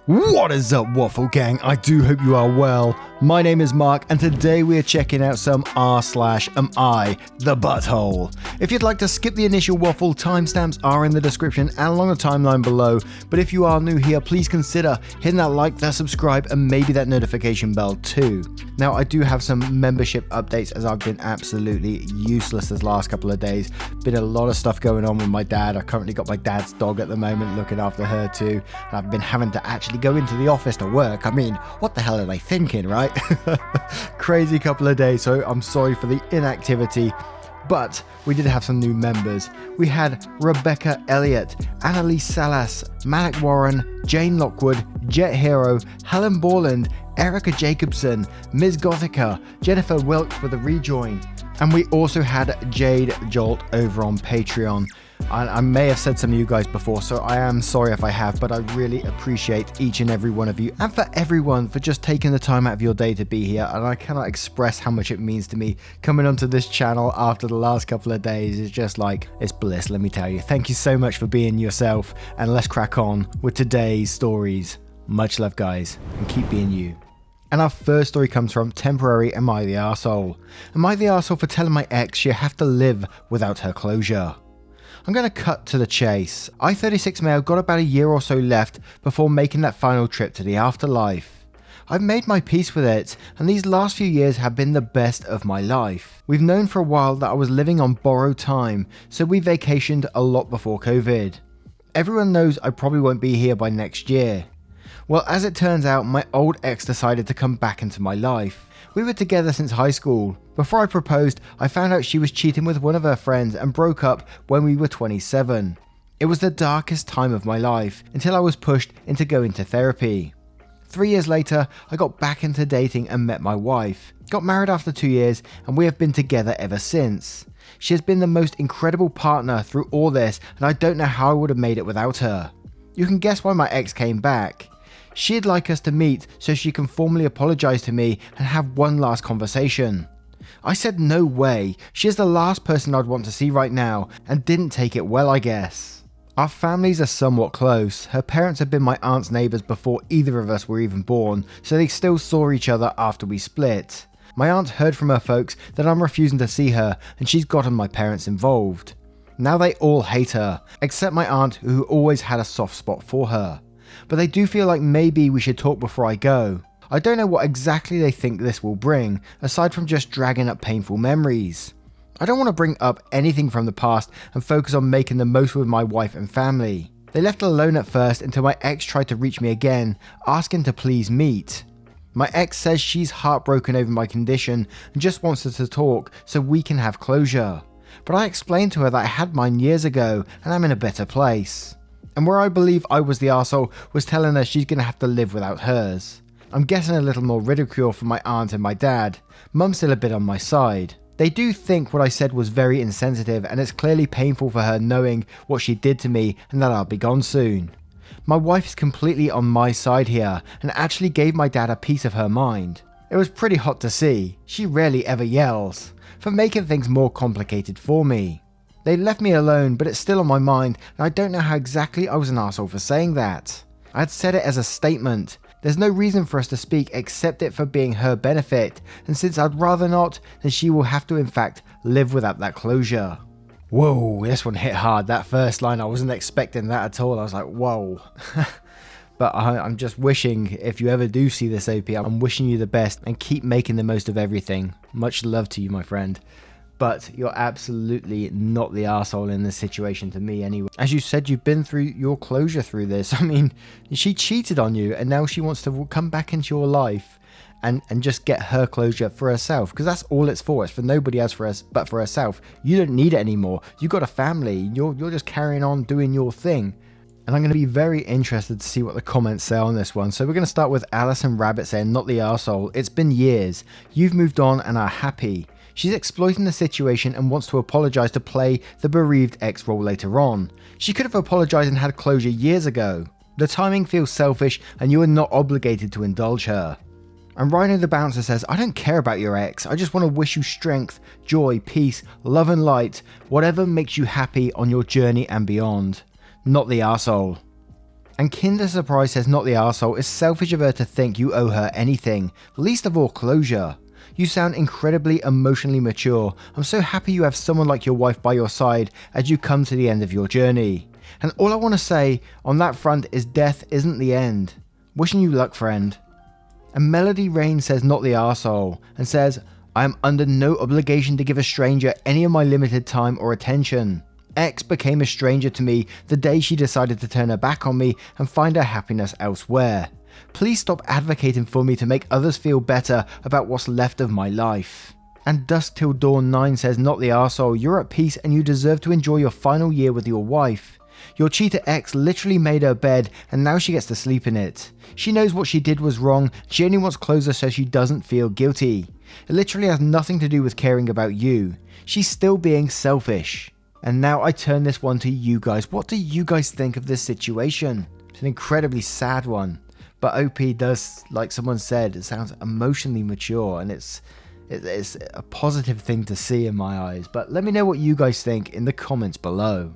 What is up, Waffle Gang? I do hope you are well. My name is Mark, and today we are checking out some r/AmI, the butthole. If you'd like to skip the initial waffle, timestamps are in the description and along the timeline below. But if you are new here, please consider hitting that like, that subscribe, and maybe that notification bell too. Now, I do have some membership updates as I've been absolutely useless this last couple of days. Been a lot of stuff going on with my dad. I currently got my dad's dog at the moment, looking after her too. And I've been having to actually go into the office to work. I mean, what the hell are they thinking, right? Crazy couple of days, so I'm sorry for the inactivity. But we did have some new members. We had Rebecca Elliott, Annalise Salas, Malik Warren, Jane Lockwood, Jet Hero, Helen Borland, Erica Jacobson, Ms. Gothica, Jennifer Wilkes with a rejoin. And we also had Jade Jolt over on Patreon. I may have said some of you guys before, so I am sorry if I have, but I really appreciate each and every one of you, and for everyone for just taking the time out of your day to be here. And I cannot express how much it means to me coming onto this channel after the last couple of days. It's just like, it's bliss, let me tell you. Thank you so much for being yourself, and let's crack on with today's stories. Much love, guys, and keep being you. And our first story comes from Temporary Am I the Arsehole? Am I the arsehole for telling my ex she have to live without her closure? I'm going to cut to the chase. I-36 male got about a year or so left before making that final trip to the afterlife. I've made my peace with it, and these last few years have been the best of my life. We've known for a while that I was living on borrowed time, so we vacationed a lot before COVID. Everyone knows I probably won't be here by next year. Well, as it turns out, my old ex decided to come back into my life. We were together since high school. Before I proposed, I found out she was cheating with one of her friends and broke up when we were 27. It was the darkest time of my life, until I was pushed into going to therapy. 3 years later, I got back into dating and met my wife. Got married after 2 years, and we have been together ever since. She has been the most incredible partner through all this, and I don't know how I would have made it without her. You can guess why my ex came back. She'd like us to meet so she can formally apologize to me and have one last conversation. I said no way, she is the last person I'd want to see right now, and didn't take it well, I guess. Our families are somewhat close. Her parents had been my aunt's neighbours before either of us were even born, so they still saw each other after we split. My aunt heard from her folks that I'm refusing to see her, and she's gotten my parents involved. Now they all hate her, except my aunt, who always had a soft spot for her. But they do feel like maybe we should talk before I go. I don't know what exactly they think this will bring, aside from just dragging up painful memories. I don't want to bring up anything from the past and focus on making the most with my wife and family. They left alone at first until my ex tried to reach me again, asking to please meet. My ex says she's heartbroken over my condition and just wants us to talk so we can have closure. But I explained to her that I had mine years ago and I'm in a better place. And where I believe I was the arsehole was telling her she's going to have to live without hers. I'm getting a little more ridicule from my aunt and my dad. Mum's still a bit on my side. They do think what I said was very insensitive, and it's clearly painful for her knowing what she did to me and that I'll be gone soon. My wife is completely on my side here and actually gave my dad a piece of her mind. It was pretty hot to see. She rarely ever yells, for making things more complicated for me. They left me alone, but it's still on my mind, and I don't know how exactly I was an arsehole for saying that. I had said it as a statement. There's no reason for us to speak except it for being her benefit, and since I'd rather not, then she will have to in fact live without that closure. Whoa, this one hit hard. That first line, I wasn't expecting that at all. I was like, whoa. But I'm just wishing, if you ever do see this OP, I'm wishing you the best and keep making the most of everything. Much love to you, my friend. But you're absolutely not the arsehole in this situation to me anyway. As you said, you've been through your closure through this. I mean, she cheated on you and now she wants to come back into your life and just get her closure for herself. Because that's all it's for. It's for nobody else but for herself. You don't need it anymore. You've got a family. You're just carrying on doing your thing. And I'm going to be very interested to see what the comments say on this one. So we're going to start with Alison Rabbit saying, not the arsehole. It's been years. You've moved on and are happy. She's exploiting the situation and wants to apologise to play the bereaved ex role later on. She could have apologised and had closure years ago. The timing feels selfish and you are not obligated to indulge her. And Rhino the Bouncer says, I don't care about your ex, I just want to wish you strength, joy, peace, love and light, whatever makes you happy on your journey and beyond. Not the arsehole. And Kinder Surprise says not the arsehole, it's selfish of her to think you owe her anything, least of all closure. You sound incredibly emotionally mature. I'm so happy you have someone like your wife by your side as you come to the end of your journey. And all I want to say on that front is death isn't the end. Wishing you luck, friend. And Melody Rain says not the arsehole and says, I am under no obligation to give a stranger any of my limited time or attention. X became a stranger to me the day she decided to turn her back on me and find her happiness elsewhere. Please stop advocating for me to make others feel better about what's left of my life. And Dusk Till Dawn 9 says not the arsehole, you're at peace and you deserve to enjoy your final year with your wife. Your cheater ex literally made her bed and now she gets to sleep in it. She knows what she did was wrong, she only wants closure so she doesn't feel guilty. It literally has nothing to do with caring about you. She's still being selfish. And now I turn this one to you guys. What do you guys think of this situation? It's an incredibly sad one. But OP does, like someone said, it sounds emotionally mature and it's a positive thing to see in my eyes. But let me know what you guys think in the comments below.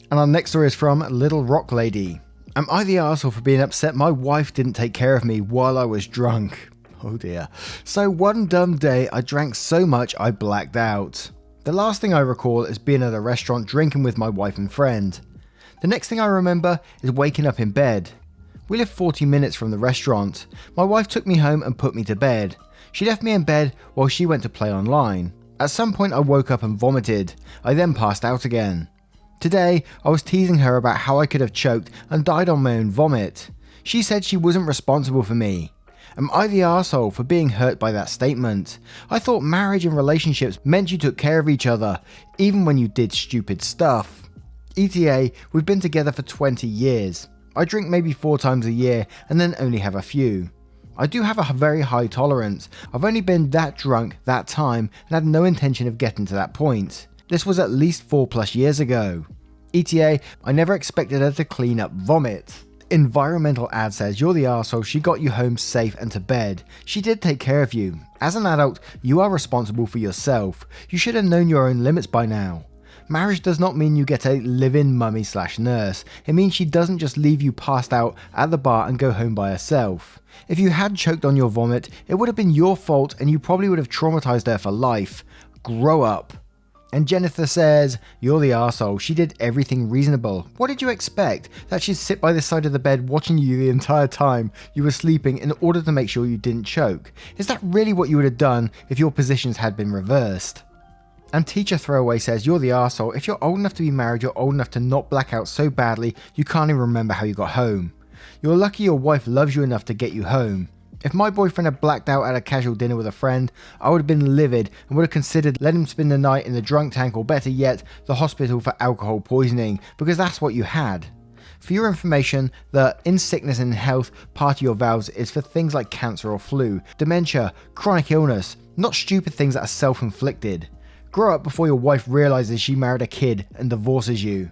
And our next story is from Little Rock Lady. Am I the arsehole for being upset my wife didn't take care of me while I was drunk? Oh dear. So one dumb day I drank so much I blacked out. The last thing I recall is being at a restaurant drinking with my wife and friend. The next thing I remember is waking up in bed. We live 40 minutes from the restaurant. My wife took me home and put me to bed. She left me in bed while she went to play online. At some point I woke up and vomited. I then passed out again. Today I was teasing her about how I could have choked and died on my own vomit. She said she wasn't responsible for me. Am I the arsehole for being hurt by that statement? I thought marriage and relationships meant you took care of each other, even when you did stupid stuff. ETA, we've been together for 20 years. I drink maybe 4 times a year and then only have a few. I do have a very high tolerance. I've only been that drunk that time and had no intention of getting to that point. This was at least 4+ years ago. ETA, I never expected her to clean up vomit. Environmental ad says you're the arsehole, she got you home safe and to bed. She did take care of you. As an adult, you are responsible for yourself. You should have known your own limits by now. Marriage does not mean you get a live-in mummy/nurse. It means she doesn't just leave you passed out at the bar and go home by herself. If you had choked on your vomit, it would have been your fault and you probably would have traumatized her for life. Grow up. And Jennifer says, you're the arsehole, she did everything reasonable. What did you expect? That she'd sit by the side of the bed watching you the entire time you were sleeping in order to make sure you didn't choke? Is that really what you would have done if your positions had been reversed? And Teacher Throwaway says, you're the arsehole, if you're old enough to be married, you're old enough to not black out so badly you can't even remember how you got home. You're lucky your wife loves you enough to get you home. If my boyfriend had blacked out at a casual dinner with a friend, I would have been livid and would have considered letting him spend the night in the drunk tank or better yet, the hospital for alcohol poisoning, because that's what you had. For your information, the in sickness and health part of your vows is for things like cancer or flu, dementia, chronic illness, not stupid things that are self-inflicted. Grow up before your wife realizes she married a kid and divorces you.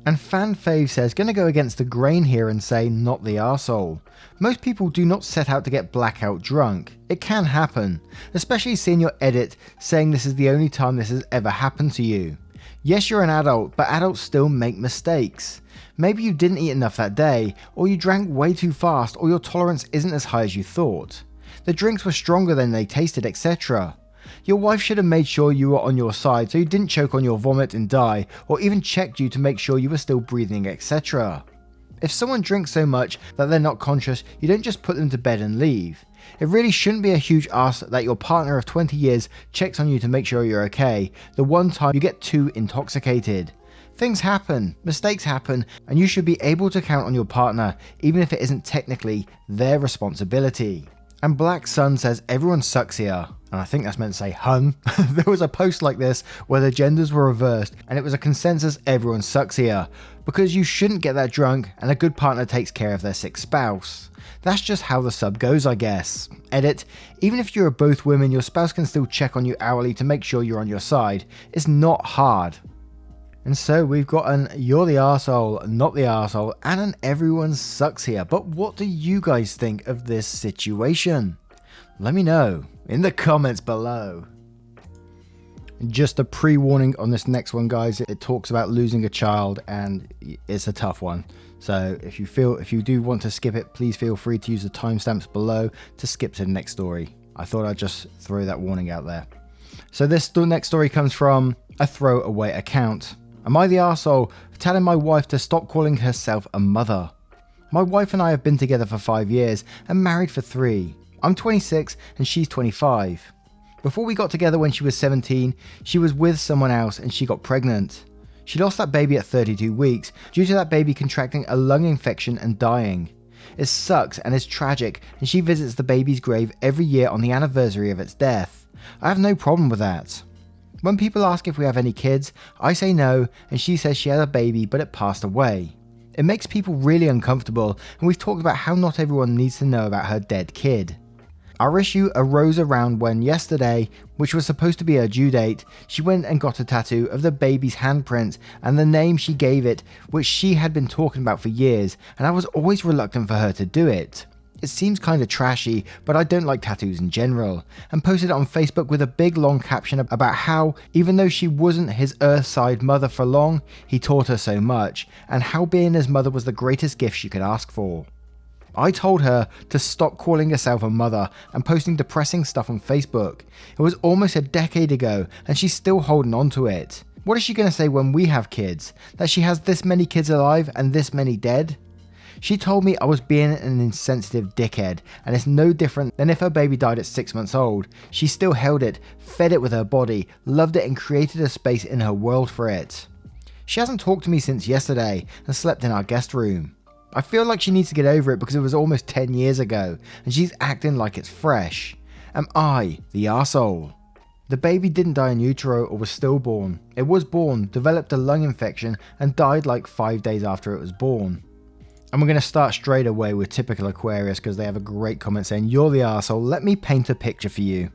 And Fan Fave says, gonna go against the grain here and say not the arsehole. Most people do not set out to get blackout drunk. It can happen, especially seeing your edit saying this is the only time this has ever happened to you. Yes, you're an adult, but adults still make mistakes. Maybe you didn't eat enough that day, or you drank way too fast, or your tolerance isn't as high as you thought. The drinks were stronger than they tasted, etc. Your wife should have made sure you were on your side so you didn't choke on your vomit and die, or even checked you to make sure you were still breathing, etc. If someone drinks so much that they're not conscious, you don't just put them to bed and leave. It really shouldn't be a huge ask that your partner of 20 years checks on you to make sure you're okay, the one time you get too intoxicated. Things happen, mistakes happen, and you should be able to count on your partner, even if it isn't technically their responsibility. And Black Sun says everyone sucks here, and I think that's meant to say hun. There was a post like this where the genders were reversed and it was a consensus everyone sucks here, because you shouldn't get that drunk and a good partner takes care of their sick spouse. That's just how the sub goes, I guess. Edit, even if you're both women, your spouse can still check on you hourly to make sure you're on your side. It's not hard. And so we've got an you're the arsehole, not the arsehole, and an everyone sucks here. But what do you guys think of this situation? Let me know in the comments below. Just a pre-warning on this next one, guys. It talks about losing a child and it's a tough one. So if you do want to skip it, please feel free to use the timestamps below to skip to the next story. I thought I'd just throw that warning out there. So this next story comes from a throwaway account. Am I the arsehole for telling my wife to stop calling herself a mother? My wife and I have been together for 5 years and married for 3. I'm 26 and she's 25. Before we got together when she was 17, she was with someone else and she got pregnant. She lost that baby at 32 weeks due to that baby contracting a lung infection and dying. It sucks and is tragic, and she visits the baby's grave every year on the anniversary of its death. I have no problem with that. When people ask if we have any kids, I say no, and she says she had a baby but it passed away. It makes people really uncomfortable, and we've talked about how not everyone needs to know about her dead kid. Our issue arose around when yesterday, which was supposed to be her due date, she went and got a tattoo of the baby's handprint and the name she gave it, which she had been talking about for years, and I was always reluctant for her to do it. It seems kinda trashy, but I don't like tattoos in general, and posted it on Facebook with a big long caption about how, even though she wasn't his earthside mother for long, he taught her so much, and how being his mother was the greatest gift she could ask for. I told her to stop calling herself a mother and posting depressing stuff on Facebook. It was almost a decade ago and she's still holding on to it. What is she going to say when we have kids? That she has this many kids alive and this many dead? She told me I was being an insensitive dickhead, and it's no different than if her baby died at 6 months old. She still held it, fed it with her body, loved it and created a space in her world for it. She hasn't talked to me since yesterday and slept in our guest room. I feel like she needs to get over it because it was almost 10 years ago and she's acting like it's fresh. Am I the arsehole? The baby didn't die in utero or was stillborn. It was born, developed a lung infection and died like 5 days after it was born. And we're going to start straight away with typical Aquarius because they have a great comment saying, "You're the arsehole, let me paint a picture for you.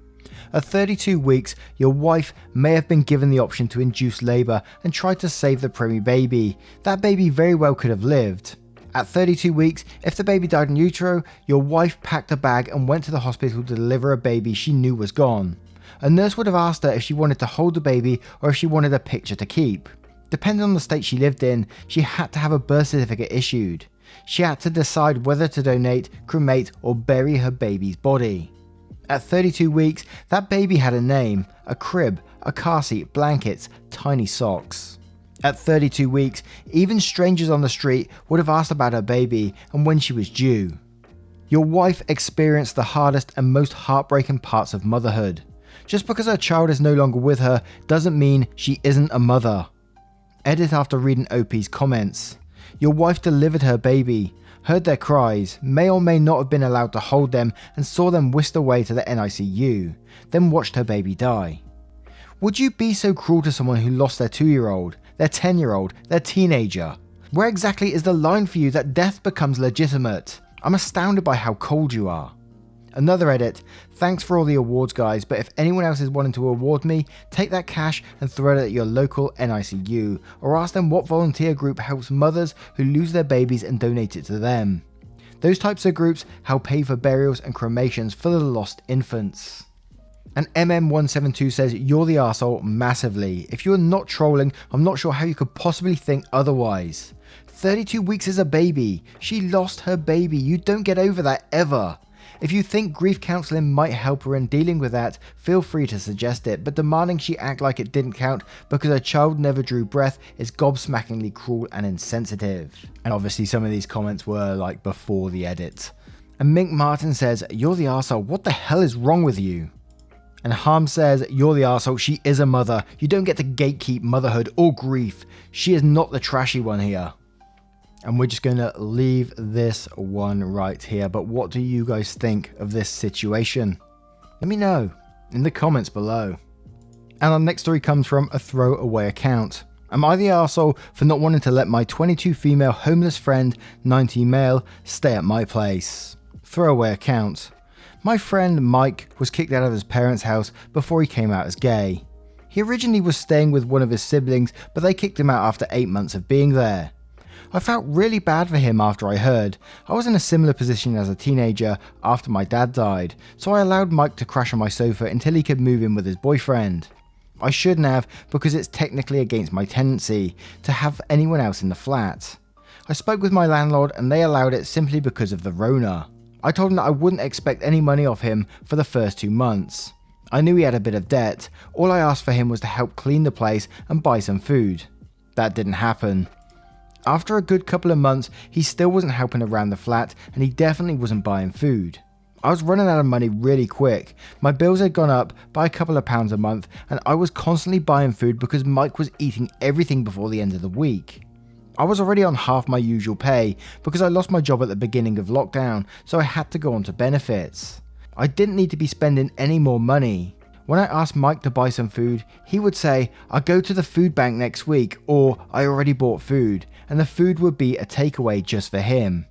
At 32 weeks, your wife may have been given the option to induce labour and tried to save the preemie baby. That baby very well could have lived. At 32 weeks, if the baby died in utero, your wife packed a bag and went to the hospital to deliver a baby she knew was gone. A nurse would have asked her if she wanted to hold the baby or if she wanted a picture to keep. Depending on the state she lived in, she had to have a birth certificate issued. She had to decide whether to donate, cremate, or bury her baby's body. At 32 weeks, that baby had a name, a crib, a car seat, blankets, tiny socks. At 32 weeks, even strangers on the street would have asked about her baby and when she was due. Your wife experienced the hardest and most heartbreaking parts of motherhood. Just because her child is no longer with her doesn't mean she isn't a mother." Edit after reading OP's comments. Your wife delivered her baby, heard their cries, may or may not have been allowed to hold them and saw them whisked away to the NICU, then watched her baby die. Would you be so cruel to someone who lost their 2-year-old, their 10-year-old, their teenager? Where exactly is the line for you that death becomes legitimate? I'm astounded by how cold you are. Another edit, "Thanks for all the awards guys, but if anyone else is wanting to award me, take that cash and throw it at your local NICU, or ask them what volunteer group helps mothers who lose their babies and donate it to them. Those types of groups help pay for burials and cremations for the lost infants." And MM172 says, "You're the arsehole massively. If you're not trolling, I'm not sure how you could possibly think otherwise. 32 weeks is a baby. She lost her baby. You don't get over that ever. If you think grief counselling might help her in dealing with that, feel free to suggest it, but demanding she act like it didn't count because her child never drew breath is gobsmackingly cruel and insensitive." And obviously some of these comments were like before the edit. And Mink Martin says, "You're the arsehole. What the hell is wrong with you?" And Harm says, "You're the arsehole. She is a mother. You don't get to gatekeep motherhood or grief. She is not the trashy one here." And we're just going to leave this one right here. But what do you guys think of this situation? Let me know in the comments below. And our next story comes from a throwaway account. "Am I the arsehole for not wanting to let my 22 female homeless friend, 19 male, stay at my place?" Throwaway account. "My friend Mike was kicked out of his parents' house before he came out as gay. He originally was staying with one of his siblings, but they kicked him out after 8 months of being there. I felt really bad for him after I heard. I was in a similar position as a teenager after my dad died, so I allowed Mike to crash on my sofa until he could move in with his boyfriend. I shouldn't have because it's technically against my tendency to have anyone else in the flat. I spoke with my landlord and they allowed it simply because of the Rona. I told him that I wouldn't expect any money off him for the first 2 months. I knew he had a bit of debt. All I asked for him was to help clean the place and buy some food. That didn't happen. After a good couple of months, he still wasn't helping around the flat and he definitely wasn't buying food. I was running out of money really quick. My bills had gone up by a couple of pounds a month and I was constantly buying food because Mike was eating everything before the end of the week. I was already on half my usual pay because I lost my job at the beginning of lockdown, so I had to go on to benefits. I didn't need to be spending any more money. When I asked Mike to buy some food, he would say, "I'll go to the food bank next week," or "I already bought food," and the food would be a takeaway just for him.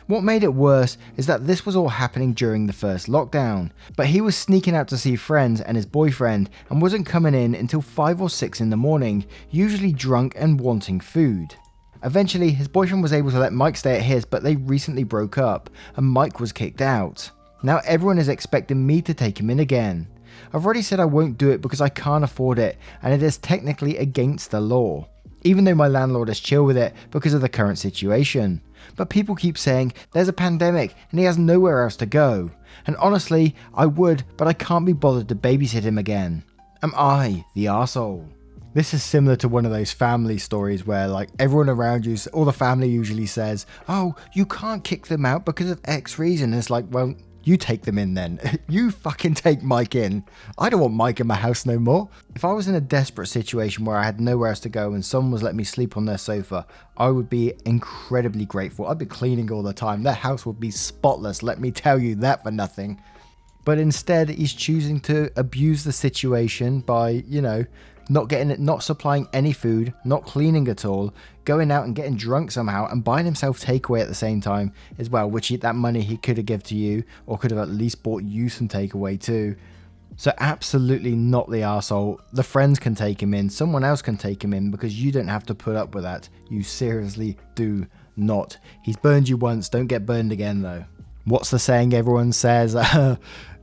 What made it worse is that this was all happening during the first lockdown, but he was sneaking out to see friends and his boyfriend and wasn't coming in until 5 or 6 in the morning, usually drunk and wanting food. Eventually, his boyfriend was able to let Mike stay at his, but they recently broke up and Mike was kicked out. Now everyone is expecting me to take him in again. I've already said I won't do it because I can't afford it and it is technically against the law, even though my landlord is chill with it because of the current situation. But people keep saying there's a pandemic and he has nowhere else to go. And honestly, I would, but I can't be bothered to babysit him again. Am I the arsehole? This is similar to one of those family stories where like everyone around you, all the family usually says, "Oh, you can't kick them out because of X reason." And it's like, well, you take them in then. You fucking take Mike in. I don't want Mike in my house no more. If I was in a desperate situation where I had nowhere else to go and someone was letting me sleep on their sofa, I would be incredibly grateful. I'd be cleaning all the time. Their house would be spotless, let me tell you that for nothing. But instead, he's choosing to abuse the situation by, not supplying any food, not cleaning at all, going out and getting drunk somehow and buying himself takeaway at the same time as well, which that money he could have given to you or could have at least bought you some takeaway too. So absolutely not the arsehole. The friends can take him in, someone else can take him in because you don't have to put up with that. You seriously do not. He's burned you once, don't get burned again though. What's the saying everyone says?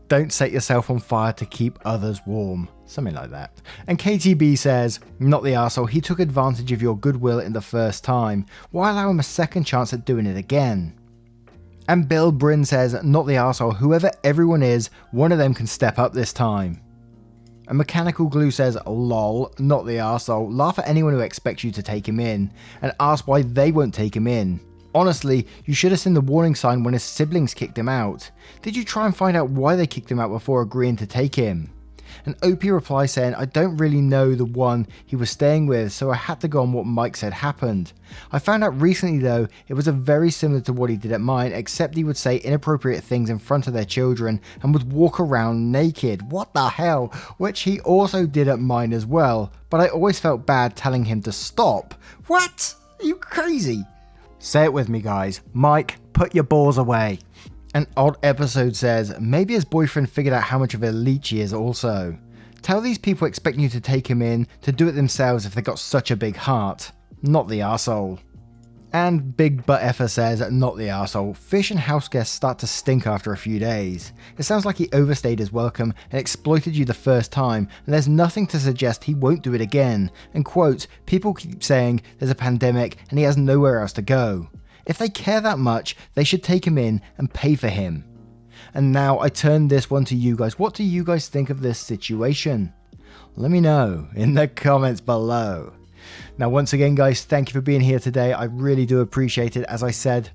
Don't set yourself on fire to keep others warm. Something like that. And KTB says, "Not the arsehole, he took advantage of your goodwill in the first time. Why allow him a second chance at doing it again?" And Bill Bryn says, "Not the arsehole, whoever everyone is, one of them can step up this time." And Mechanical Glue says, "Lol, not the arsehole, laugh at anyone who expects you to take him in, and ask why they won't take him in. Honestly, you should have seen the warning sign when his siblings kicked him out. Did you try and find out why they kicked him out before agreeing to take him?" And OP replies saying, "I don't really know the one he was staying with, so I had to go on what Mike said happened. I found out recently though, it was a very similar to what he did at mine, except he would say inappropriate things in front of their children and would walk around naked. What the hell?" Which he also did at mine as well, but I always felt bad telling him to stop. What? Are you crazy? Say it with me guys. Mike, put your balls away. An Odd Episode says, "Maybe his boyfriend figured out how much of a leech he is also. Tell these people expecting you to take him in to do it themselves if they got such a big heart. Not the arsehole." And Big Butt Effer says, "Not the arsehole. Fish and house guests start to stink after a few days. It sounds like he overstayed his welcome and exploited you the first time, and there's nothing to suggest he won't do it again. And quote, people keep saying there's a pandemic and he has nowhere else to go. If they care that much, they should take him in and pay for him." And now I turn this one to you guys. What do you guys think of this situation? Let me know in the comments below. Now, once again, guys, thank you for being here today. I really do appreciate it. As I said,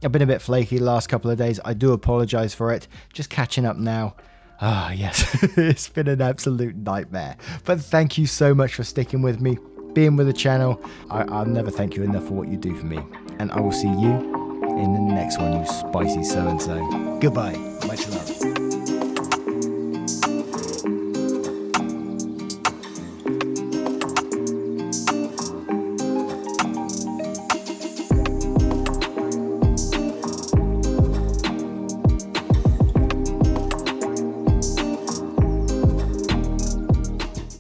I've been a bit flaky the last couple of days. I do apologize for it. Just catching up now. Ah, yes, it's been an absolute nightmare. But thank you so much for sticking with me, being with the channel. I'll never thank you enough for what you do for me. And I will see you in the next one, you spicy so-and-so. Goodbye. Much love.